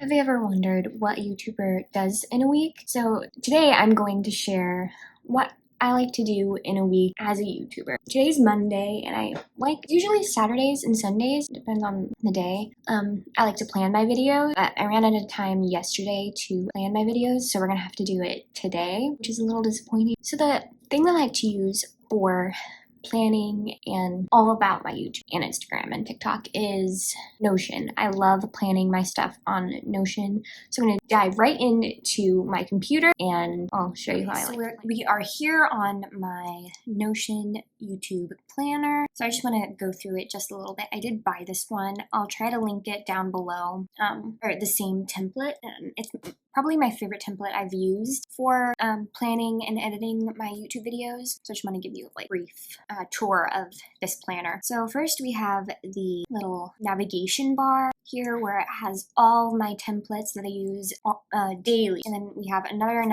Have you ever wondered what a YouTuber does in a week? So today I'm going to share what I like to do in a week as a YouTuber. Today's Monday and I like usually Saturdays and Sundays, depends on the day. I like to plan my videos. I ran out of time yesterday to plan my videos, so we're gonna have to do it today, which is a little disappointing. So the thing that I like to use for planning and all about my YouTube and Instagram and TikTok is Notion. I love planning my stuff on Notion. So I'm going to dive right into my computer and I'll show you how I like. We are here on my Notion YouTube planner. So I just want to go through it just a little bit. I did buy this one. I'll try to link it down below, or the same template. It's probably my favorite template I've used for planning and editing my YouTube videos. So I just want to give you a brief tour of this planner. So first we have the little navigation bar here where it has all my templates that I use daily. And then we have another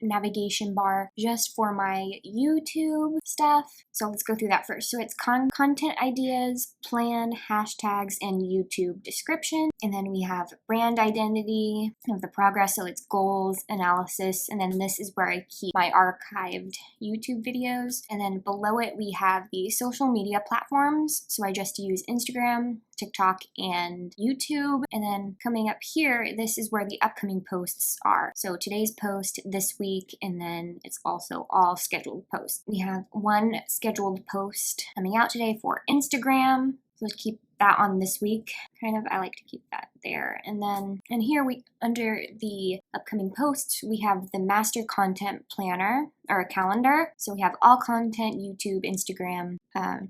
navigation bar just for my YouTube stuff. So let's go through that first. So it's content ideas, plan, hashtags, and YouTube description. And then we have brand identity of the progress. So it's goals, analysis, and then this is where I keep my archived YouTube videos. And then below it, we have the social media platforms. So I just use Instagram, TikTok, and YouTube. And then coming up here, this is where the upcoming posts are. So today's post, this week, and then it's also all scheduled posts. We have one scheduled post coming out today for Instagram. So let's keep that on this week. I like to keep that there. And then, and here under the upcoming posts, we have the master content planner or a calendar. So we have all content, YouTube, Instagram,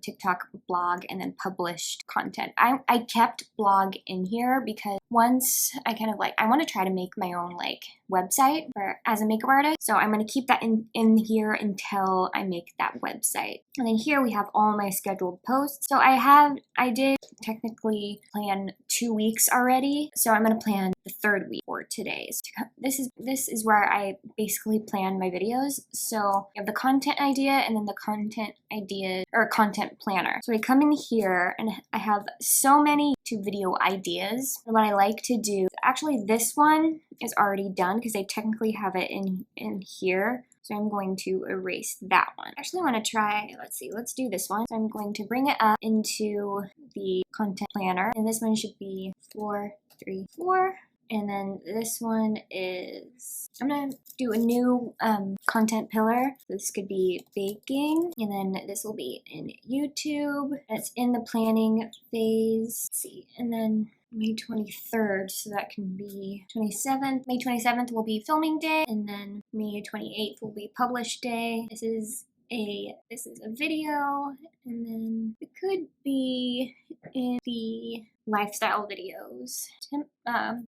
TikTok, blog, and then published content. I kept blog in here because once I I want to try to make my own website as a makeup artist. So I'm going to keep that in here until I make that website. And then here we have all my scheduled posts. So I did technically plan 2 weeks already. So I'm going to plan the third week for today's. This is where I basically plan my videos. So you have the content idea and then the content idea or content planner. So I come in here and I have so many YouTube video ideas. And what I like to do, actually this one is already done because I technically have it in here. So I'm going to erase that one. Actually, I want to try, let's do this one. So I'm going to bring it up into the content planner. And this one should be 434. And then this one is, I'm going to do a new content pillar. This could be baking, and then this will be in YouTube. It's in the planning phase. Let's see, and then May 23rd, so that can be 27th. May 27th will be filming day, and then May 28th will be published day. This is a video, and then it could be in the lifestyle videos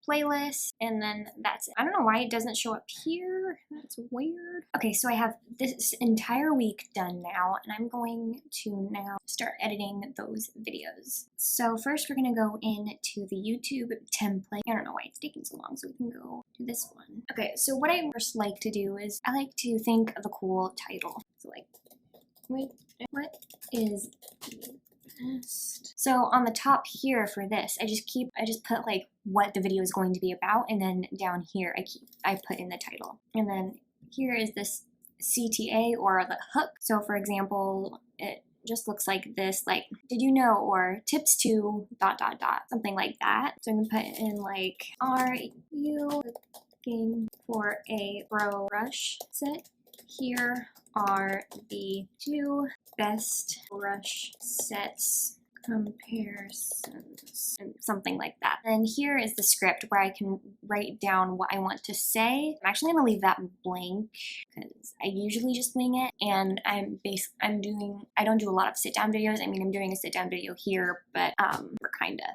playlist, and then that's it. I don't know why it doesn't show up here. That's weird. Okay, so I have this entire week done now, and I'm going to now start editing those videos. So first we're gonna go into the YouTube template. I don't know why it's taking so long, so we can go to this one. Okay, so what I first like to do is I like to think of a cool title. So what is best? So on the top here for this, I just put what the video is going to be about, and then down here I put in the title. And then here is this CTA or the hook. So for example, it just looks like this, did you know, or tips to ... something like that. So I'm gonna put in are you looking for a brow brush set? Here are the 2 best brush sets comparisons, and something like that. And here is the script where I can write down what I want to say. I'm actually gonna leave that blank because I usually just wing it, and I don't do a lot of sit-down videos. I mean, I'm doing a sit-down video here, but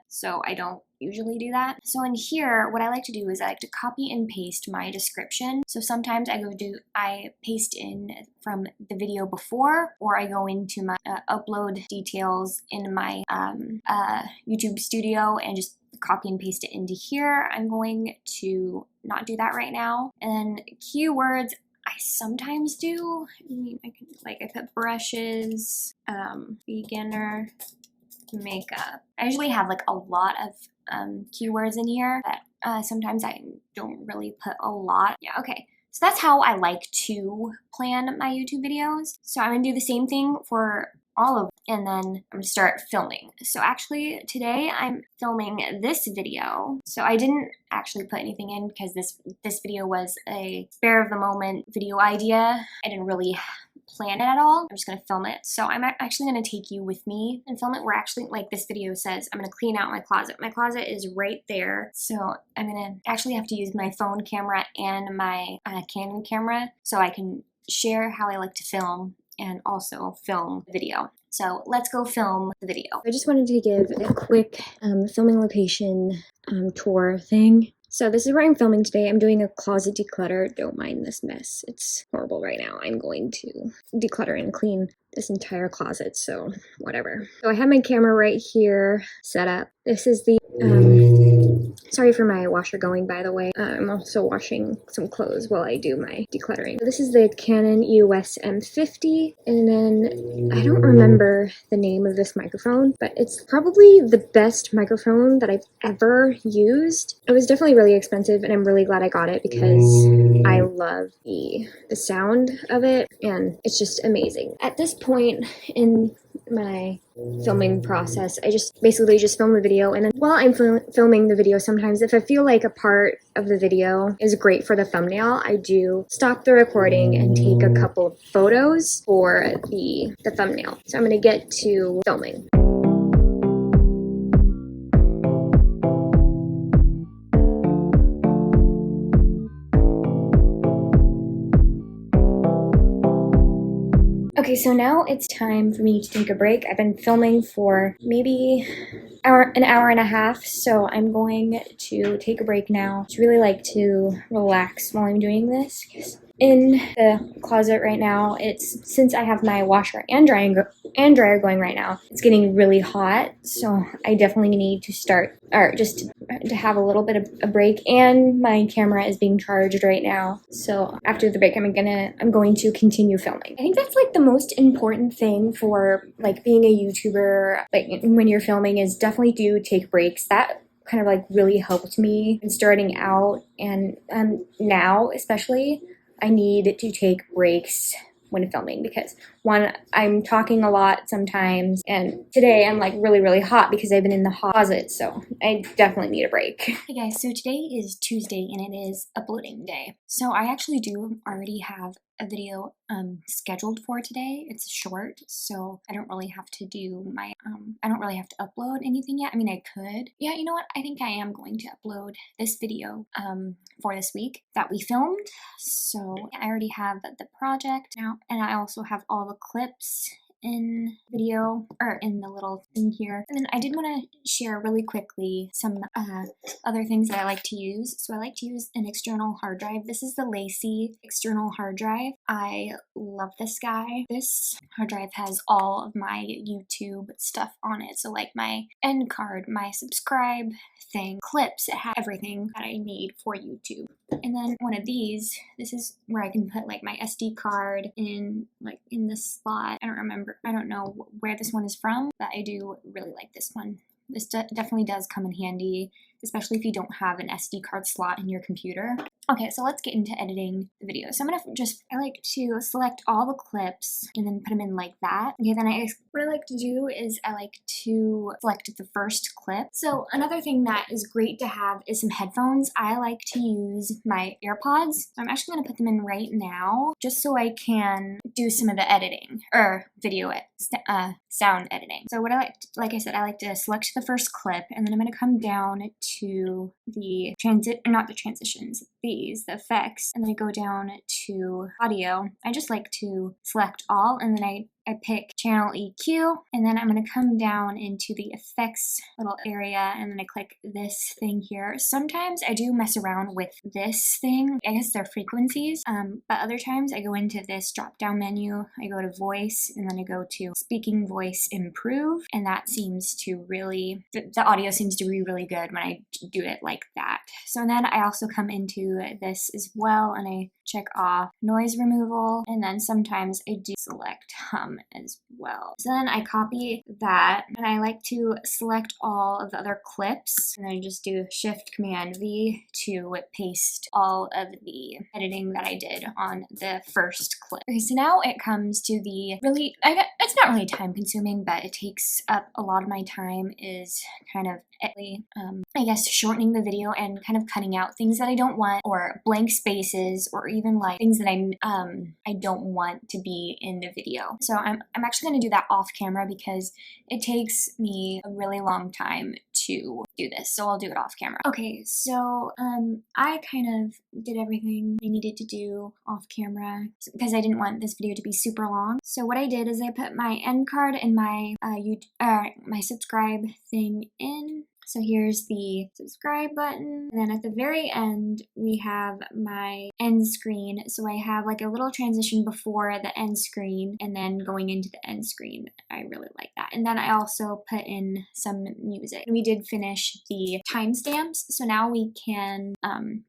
so I don't usually do that. So in here, what I like to do is I like to copy and paste my description. So sometimes I paste in from the video before, or I go into my upload details in my YouTube studio and just copy and paste it into here. I'm going to not do that right now. And then keywords, I sometimes do. I mean, I put brushes, beginner makeup. I usually have a lot of keywords in here, but Sometimes I don't really put a lot. Yeah, okay. So that's how I like to plan my YouTube videos. So I'm gonna do the same thing for all of them, and then I'm gonna start filming. So actually today I'm filming this video. So I didn't actually put anything in because this video was a spare of the moment video idea. I didn't really plan it at all. I'm just gonna film it. So I'm actually gonna take you with me and film it. We're actually, like this video says, I'm gonna clean out my closet. My closet is right there. So I'm gonna actually have to use my phone camera and my Canon camera so I can share how I like to film and also film the video. So let's go film the video. I just wanted to give a quick filming location tour thing. So this is where I'm filming today. I'm doing a closet declutter. Don't mind this mess. It's horrible right now. I'm going to declutter and clean this entire closet, so whatever. So I have my camera right here set up. This is the, sorry for my washer going, by the way. I'm also washing some clothes while I do my decluttering. So this is the Canon EOS M50, and then I don't remember the name of this microphone, but it's probably the best microphone that I've ever used. It was definitely really expensive, and I'm really glad I got it because I love the sound of it, and it's just amazing. At this point in my filming process, I just basically just film the video, and then while I'm filming the video, sometimes if I feel like a part of the video is great for the thumbnail, I do stop the recording and take a couple of photos for the thumbnail. So I'm gonna get to filming. Okay, so now it's time for me to take a break. I've been filming for maybe an hour and a half, so I'm going to take a break now. I really like to relax while I'm doing this. In the closet right now, since I have my washer and dryer going right now, it's getting really hot, so I definitely need to start, or just to have a little bit of a break, and my camera is being charged right now, so after the break I'm going to continue filming. I think that's like the most important thing for like being a YouTuber, like when you're filming, is definitely do take breaks. That kind of like really helped me in starting out, and now especially I need to take breaks when filming because one, I'm talking a lot sometimes, and today I'm like really hot because I've been in the closet, so I definitely need a break. Hey guys, so today is Tuesday and it is uploading day. So I actually do already have a video scheduled for today. It's short, so I don't really have to do my I don't really have to upload anything yet. I mean, I could. Yeah, you know what? I think I am going to upload this video for this week that we filmed. So I already have the project now, and I also have all the clips in video, or in the little thing here. And then I did want to share really quickly some other things that I like to use. So I like to use an external hard drive. This is the Lacy external hard drive. I love this guy. This hard drive has all of my YouTube stuff on it. So like my end card, my subscribe thing, clips, it has everything that I need for YouTube. And then one of these, this is where I can put like my SD card in, like in this slot. I don't know where this one is from, but I do really like this one. This definitely does come in handy, especially if you don't have an SD card slot in your computer. Okay, so let's get into editing the video. So I like to select all the clips and then put them in like that. Okay, then what I like to do is I like to select the first clip. So another thing that is great to have is some headphones. I like to use my AirPods. So I'm actually gonna put them in right now, just so I can do some of the editing, or video sound editing. So what like I said, I like to select the first clip, and then I'm gonna come down to the the effects, and then I go down to audio. I just like to select all, and then I pick channel EQ, and then I'm going to come down into the effects little area, and then I click this thing here. Sometimes I do mess around with this thing. I guess they're frequencies, but other times I go into this drop down menu, I go to voice, and then I go to speaking voice improve, and that seems to really, the audio seems to be really good when I do it like that. So then I also come into this as well, and I check off noise removal, and then sometimes I do select hum as well. So then I copy that, and I like to select all of the other clips, and then I just do Shift Command V to paste all of the editing that I did on the first clip. Okay, so now it comes to the really, it's not really time consuming, but it takes up a lot of my time, is kind of I guess shortening the video and kind of cutting out things that I don't want, or blank spaces, or even like things that I don't want to be in the video. So I'm actually going to do that off camera because it takes me a really long time to do this, so I'll do it off camera. Okay, so I kind of did everything I needed to do off camera because I didn't want this video to be super long. So what I did is I put my end card and my my subscribe thing in. So here's the subscribe button, and then at the very end we have my end screen. So I have like a little transition before the end screen and then going into the end screen. I really like that. And then I also put in some music. We did finish the timestamps, so now we can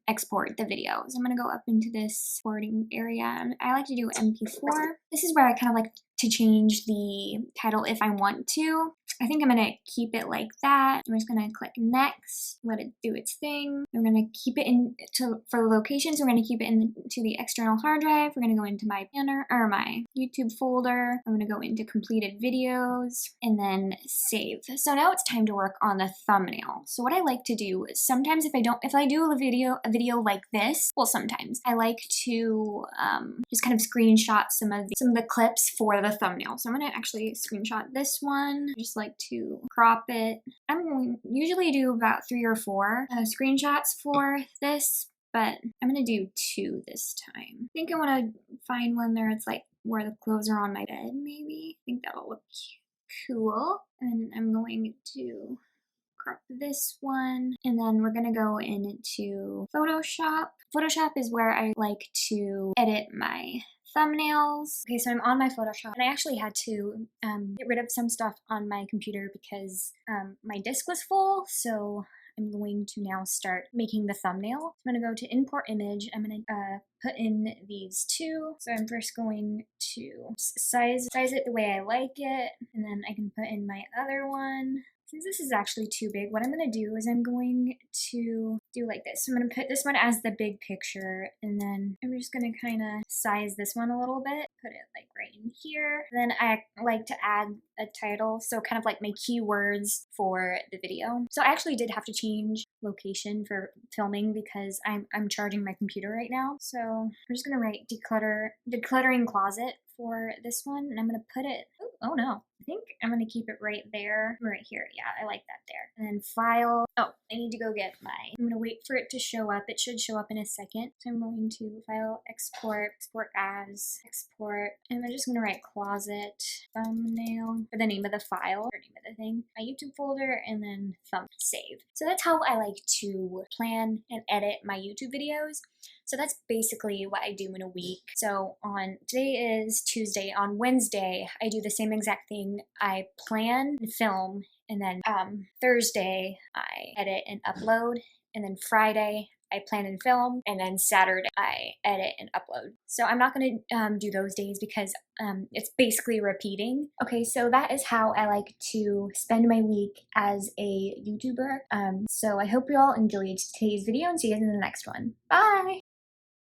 export the video. So I'm gonna go up into this exporting area. I like to do MP4. This is where I kind of like to change the title if I want to. I think I'm gonna keep it like that. I'm just gonna click next, let it do its thing. We're gonna keep it for the locations. We're gonna keep it into the external hard drive. We're gonna go into my banner or my YouTube folder. I'm gonna go into completed videos and then save. So now it's time to work on the thumbnail. So what I like to do is sometimes if I do a video like this, well, sometimes I like to just kind of screenshot some of the clips for the thumbnail. So I'm gonna actually screenshot this one. Just like to crop it. I'm going to usually do about 3 or 4 screenshots for this, but I'm gonna do 2 this time. I think I want to find one there. It's like where the clothes are on my bed, maybe. I think that'll look cool. And I'm going to crop this one, and then we're gonna go into Photoshop. Photoshop is where I like to edit my thumbnails. Okay, so I'm on my Photoshop, and I actually had to get rid of some stuff on my computer because my disk was full, so I'm going to now start making the thumbnail. I'm gonna go to import image. I'm gonna put in these 2. So I'm first going to size it the way I like it, and then I can put in my other one. Since this is actually too big, what I'm going to do is I'm going to do like this. So I'm going to put this one as the big picture, and then I'm just going to kind of size this one a little bit, put it like right in here. And then I like to add a title, so kind of like my keywords for the video. So I actually did have to change location for filming because I'm charging my computer right now. So I'm just going to write decluttering closet for this one, and I'm going to put it, oh no. I think I'm going to keep it right there, right here. Yeah, I like that there. And then file. Oh, I need to go get I'm going to wait for it to show up. It should show up in a second. So I'm going to file, export as, export. And I'm just going to write closet thumbnail for the name of the file, or name of the thing, my YouTube folder, and then save. So that's how I like to plan and edit my YouTube videos. So that's basically what I do in a week. So today is Tuesday. On Wednesday, I do the same exact thing. I plan and film, and then Thursday I edit and upload, and then Friday I plan and film, and then Saturday I edit and upload. So I'm not going to do those days because it's basically repeating. Okay, so that is how I like to spend my week as a YouTuber. So I hope you all enjoyed today's video, and see you in the next one. Bye!